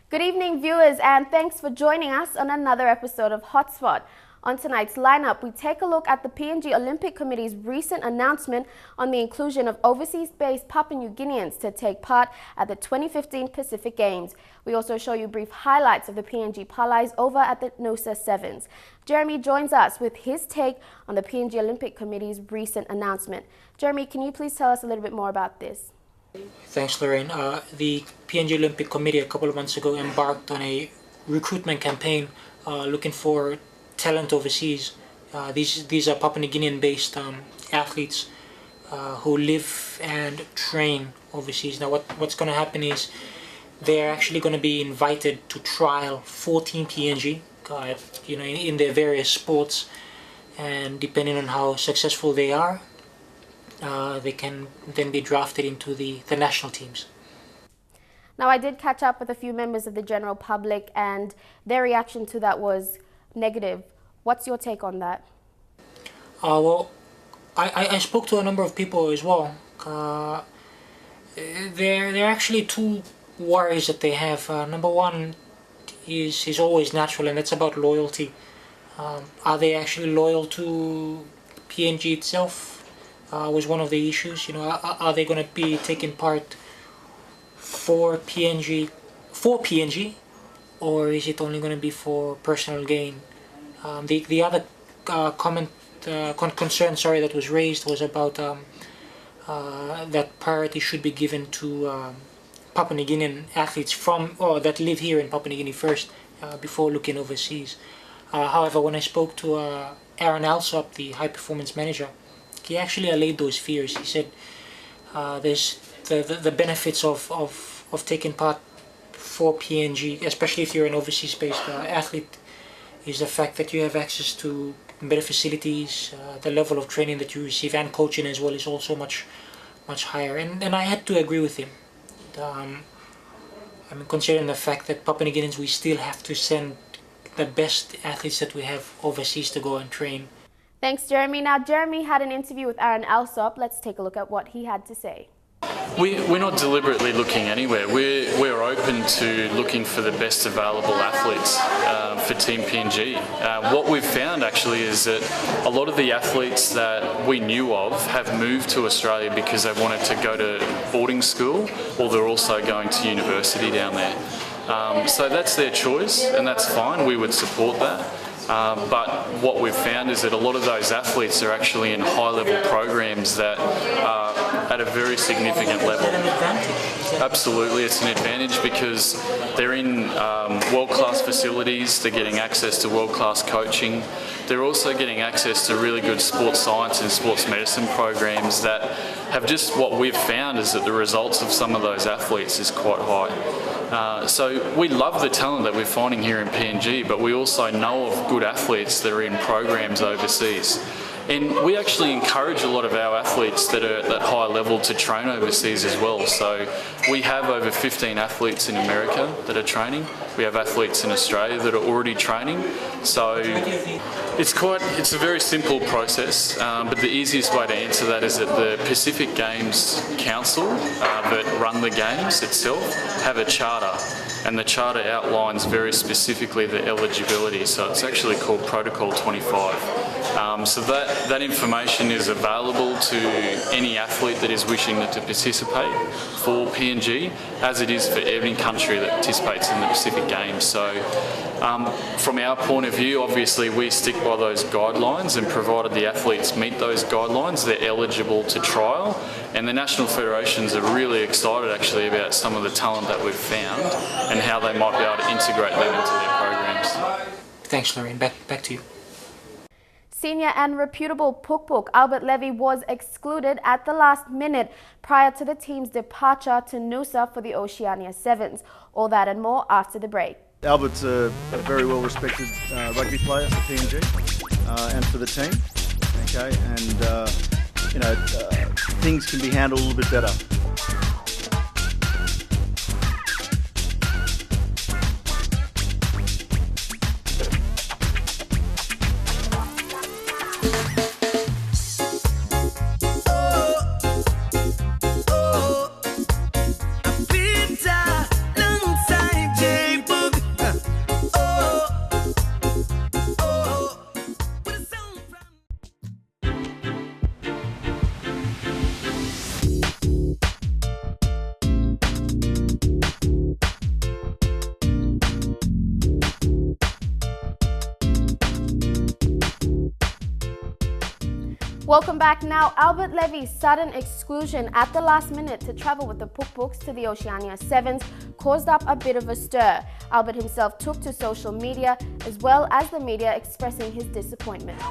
Good evening, viewers, and thanks for joining us on another episode of Hotspot. On tonight's lineup, we take a look at the PNG Olympic Committee's recent announcement on the inclusion of overseas-based Papua New Guineans to take part at the 2015 Pacific Games. We also show you brief highlights of the PNG Palais over at the Noosa Sevens. Jeremy joins us with his take on the PNG Olympic Committee's recent announcement. Jeremy, can you please tell us a little bit more about this? Thanks, Lorraine. The PNG Olympic Committee a couple of months ago embarked on a recruitment campaign looking for talent overseas. These are Papua New Guinean-based athletes who live and train overseas. Now, what's going to happen is they're actually going to be invited to trial 14 PNG, in their various sports, and depending on how successful they are, they can then be drafted into the national teams. Now, I did catch up with a few members of the general public, and their reaction to that was negative. What's your take on that? Well, I spoke to a number of people as well. There are actually two worries that they have. Number one is always natural, and that's about loyalty. Are they actually loyal to PNG itself? Was one of the issues. Are they going to be taking part for PNG, or is it only going to be for personal gain? The other concern that was raised was about that priority should be given to Papua New Guinean athletes that live here in Papua New Guinea first before looking overseas. However, when I spoke to Aaron Alsop, the high performance manager, he actually allayed those fears. He said there's the benefits of taking part for PNG, especially if you're an overseas-based athlete, is the fact that you have access to better facilities, the level of training that you receive and coaching as well is also much higher. And I had to agree with him. Considering the fact that Papua New Guineans, we still have to send the best athletes that we have overseas to go and train. Thanks, Jeremy. Now, Jeremy had an interview with Aaron Alsop. Let's take a look at what he had to say. We're not deliberately looking anywhere. We're open to looking for the best available athletes for Team PNG. What we've found actually is that a lot of the athletes that we knew of have moved to Australia because they wanted to go to boarding school, or they're also going to university down there. So that's their choice, and that's fine. We would support that. But what we've found is that a lot of those athletes are actually in high-level programs that are at a very significant level. Is that an advantage? Absolutely, it's an advantage because they're in world-class facilities, they're getting access to world-class coaching, they're also getting access to really good sports science and sports medicine programs that have just, what we've found is that the results of some of those athletes is quite high. So we love the talent that we're finding here in PNG, but we also know of good athletes that are in programs overseas. And we actually encourage a lot of our athletes that are at that high level to train overseas as well. So we have over 15 athletes in America that are training. We have athletes in Australia that are already training. So it's a very simple process, but the easiest way to answer that is that the Pacific Games Council that run the games itself have a charter, and the charter outlines very specifically the eligibility. So it's actually called Protocol 25. So that information is available to any athlete that is wishing to participate for PNG, as it is for every country that participates in the Pacific Games. So from our point of view, obviously we stick by those guidelines, and provided the athletes meet those guidelines, they're eligible to trial. And the national federations are really excited actually about some of the talent that we've found and how they might be able to integrate them into their programs. Thanks, Lorraine. Back to you. Senior and reputable Puk Albert Levy was excluded at the last minute prior to the team's departure to Noosa for the Oceania Sevens. All that and more after the break. Albert's a very well-respected rugby player for PNG and for the team. Okay, and things can be handled a little bit better. Welcome back. Now, Albert Levy's sudden exclusion at the last minute to travel with the Pukpuks to the Oceania Sevens caused up a bit of a stir. Albert himself took to social media as well as the media expressing his disappointment.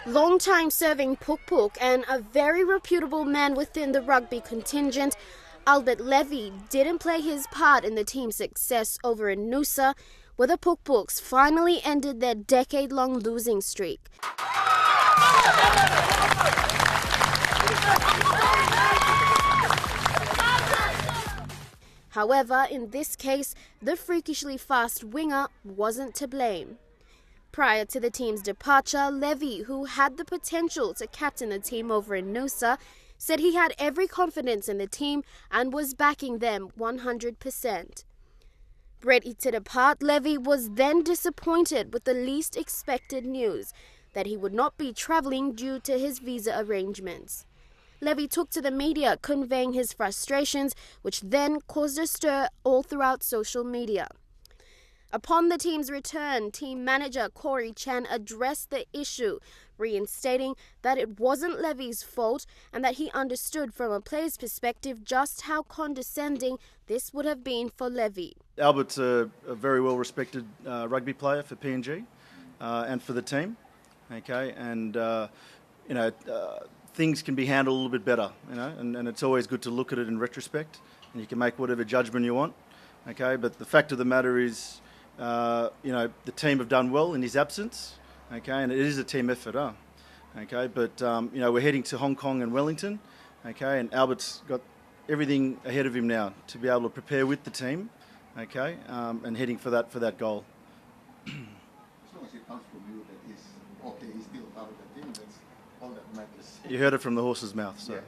Long-time serving Pukpuk and a very reputable man within the rugby contingent, Albert Levy didn't play his part in the team's success over in Noosa, where the Pukpuks finally ended their decade-long losing streak. However, in this case, the freakishly fast winger wasn't to blame. Prior to the team's departure, Levy, who had the potential to captain the team over in Noosa, said he had every confidence in the team and was backing them 100%. Ready to depart, Levy was then disappointed with the least expected news, that he would not be travelling due to his visa arrangements. Levy took to the media conveying his frustrations, which then caused a stir all throughout social media. Upon the team's return, team manager Corey Chan addressed the issue, reinstating that it wasn't Levy's fault and that he understood from a player's perspective just how condescending this would have been for Levy. Albert's a very well-respected rugby player for PNG and for the team. Okay, and things can be handled a little bit better, and it's always good to look at it in retrospect, and you can make whatever judgment you want. Okay, but the fact of the matter is, the team have done well in his absence, okay, and it is a team effort, okay, but we're heading to Hong Kong and Wellington, okay, and Albert's got everything ahead of him now to be able to prepare with the team, okay, and heading for that goal. As long as it comes from you that he's okay, he's still part of the team, that's all that matters. You heard it from the horse's mouth, so. Yeah.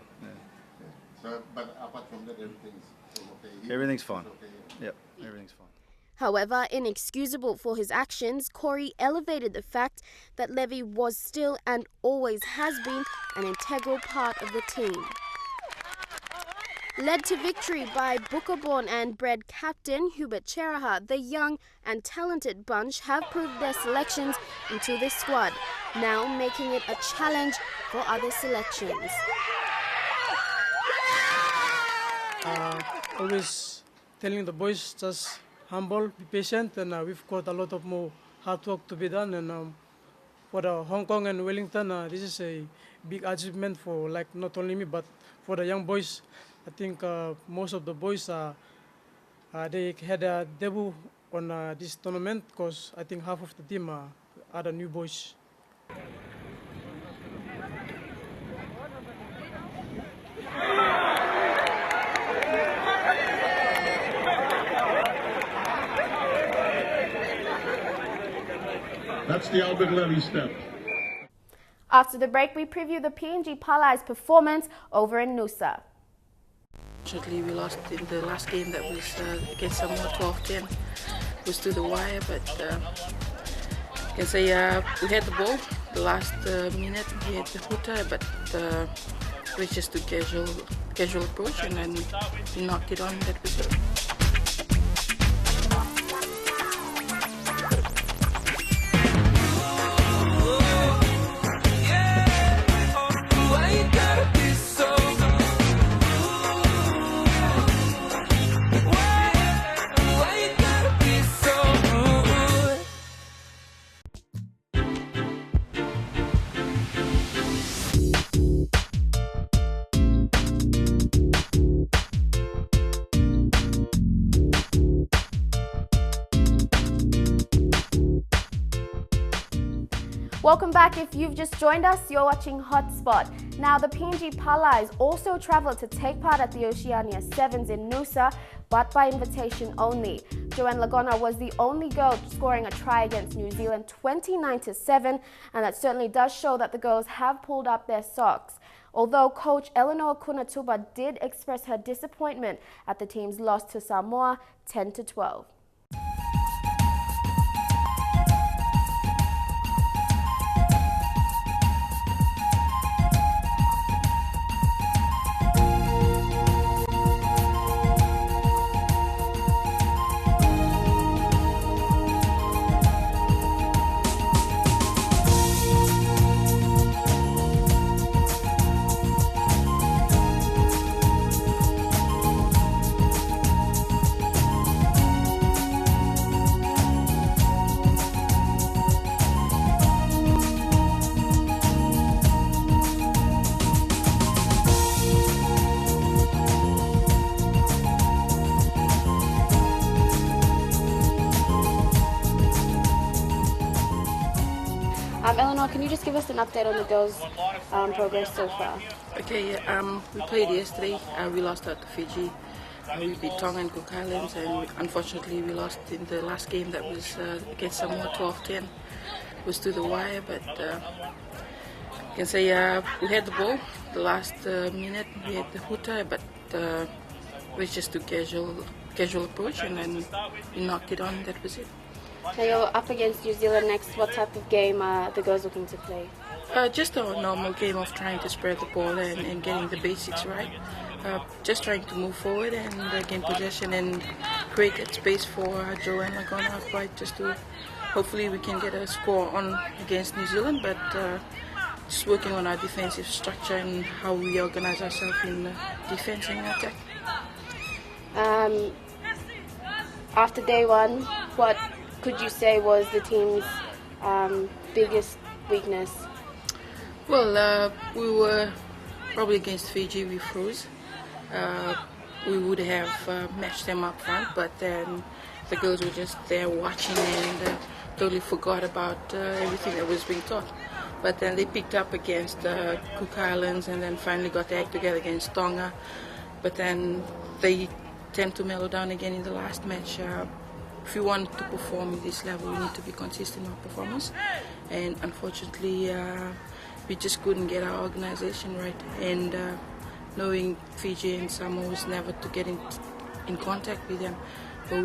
So, but apart from that, everything's okay. Everything's fine. Okay. Yep, everything's fine. However, inexcusable for his actions, Corey elevated the fact that Levy was still and always has been an integral part of the team. Led to victory by Booker-born and bred captain Hubert Cheraha, the young and talented bunch have proved their selections into this squad, now making it a challenge for other selections. Always telling the boys just humble, be patient, and we've got a lot of more hard work to be done. And for the Hong Kong and Wellington, this is a big achievement for not only me but for the young boys. I think most of the boys they had a debut on this tournament because I think half of the team are the new boys. That's the Albert Levy step. After the break, we preview the PNG Palai's performance over in Noosa. Unfortunately, we lost in the last game that was against Samoa 12-10. It was to the wire, but I can say we had the ball the last minute. We had the hooter, but we just took casual approach and then we knocked it on. That was it. Welcome back. If you've just joined us, you're watching Hotspot. Now, the PNG Palais also travelled to take part at the Oceania Sevens in Noosa, but by invitation only. Joanne Lagona was the only girl scoring a try against New Zealand 29-7, and that certainly does show that the girls have pulled up their socks. Although coach Eleanor Kunatuba did express her disappointment at the team's loss to Samoa 10-12. Eleanor, can you just give us an update on the girls' progress so far? Okay, we played yesterday. We lost out to Fiji. We beat Tonga and Cook Islands, and unfortunately we lost in the last game that was against Samoa 12-10. It was to the wire, but I can say we had the ball the last minute. We had the hooter, but we just took casual approach, and then we knocked it on. That was it. Now you're up against New Zealand next. What type of game are the girls looking to play? Just a normal game of trying to spread the ball and getting the basics right. Just trying to move forward and gain possession and create that space for Joanne Lagona, right? Just to hopefully we can get a score on against New Zealand, but just working on our defensive structure and how we organize ourselves in defense and attack. After day one, what could you say was the team's biggest weakness? Well, we were probably against Fiji, we froze. We would have matched them up front, but then the girls were just there watching and totally forgot about everything that was being taught. But then they picked up against Cook Islands and then finally got their act together against Tonga. But then they tend to mellow down again in the last match. If we want to perform at this level, we need to be consistent in our performance. And unfortunately, we just couldn't get our organization right. And knowing Fiji and Samoa was never to get in contact with them, but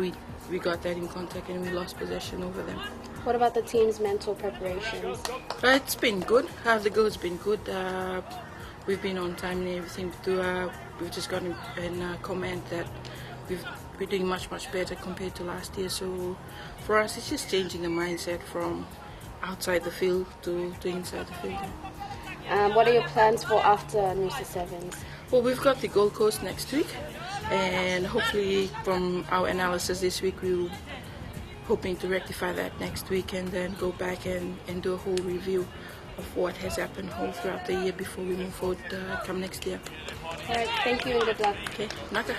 we got that in contact and we lost possession over them. What about the team's mental preparations? It's been good. The goal's been good. We've been on time and everything. We've just gotten a comment that we're doing much better compared to last year. So for us, it's just changing the mindset from outside the field to inside the field. What are your plans for after Noosa Sevens? Well, we've got the Gold Coast next week, and hopefully from our analysis this week, we're hoping to rectify that next week and then go back and do a whole review of what has happened all throughout the year before we move forward come next year. All right, thank you and good luck. Okay, Naka.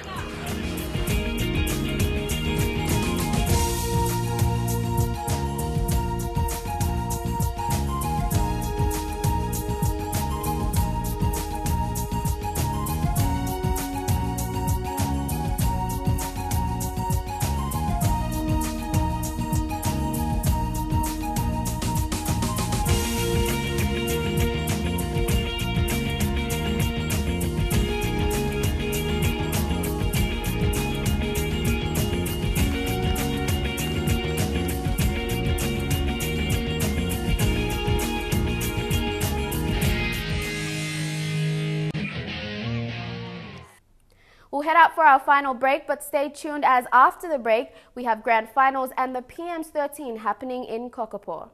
We'll head out for our final break, but stay tuned as after the break, we have grand finals and the PM's 13 happening in Kokopo.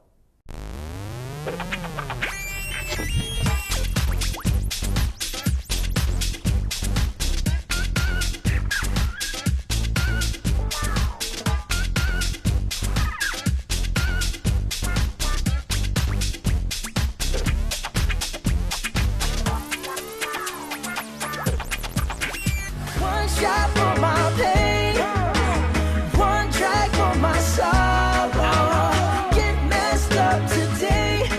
Shot for my pain, one drag for my sorrow. Get messed up today.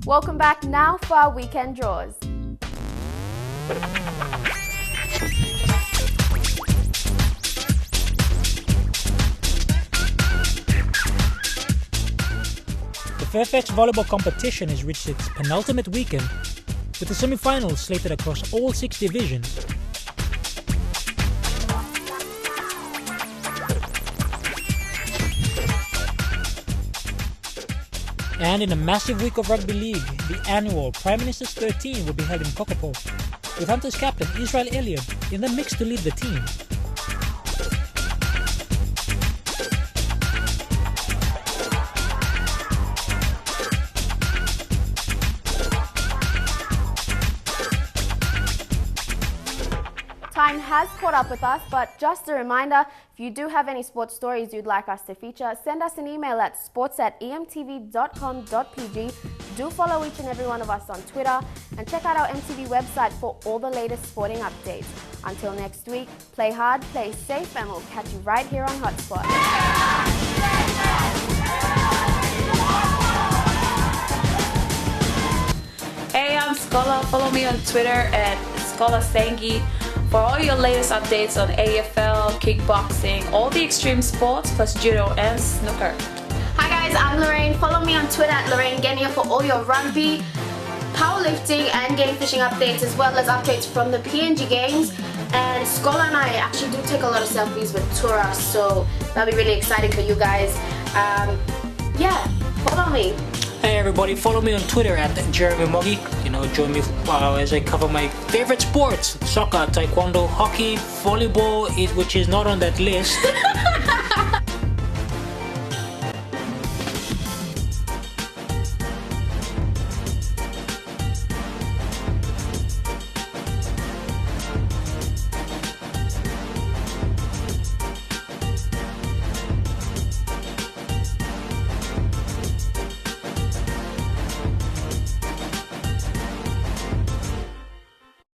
Welcome back now for our weekend draws. The Fairfax volleyball competition has reached its penultimate weekend, with the semi-finals slated across all 6 divisions. And in a massive week of rugby league, the annual Prime Minister's 13 will be held in Kokopo, with Hunters captain Israel Elliott in the mix to lead the team. Time has caught up with us, but just a reminder, if you do have any sports stories you'd like us to feature, send us an email at sports@emtv.com.pg. Do follow each and every one of us on Twitter and check out our MTV website for all the latest sporting updates. Until next week, play hard, play safe, and we'll catch you right here on Hotspot. Hey, I'm Scholar. Follow me on Twitter at Scholar Sengi for all your latest updates on AFL, kickboxing, all the extreme sports, plus judo and snooker. Hi guys, I'm Lorraine. Follow me on Twitter at Lorraine Genia for all your rugby, powerlifting and game fishing updates, as well as updates from the PNG Games. And Scholar and I actually do take a lot of selfies with tourists, so that'll be really exciting for you guys. Yeah, follow me. Hey everybody, follow me on Twitter at Jeremy Moggy. Join me as I cover my favorite sports: soccer, taekwondo, hockey, volleyball, which is not on that list.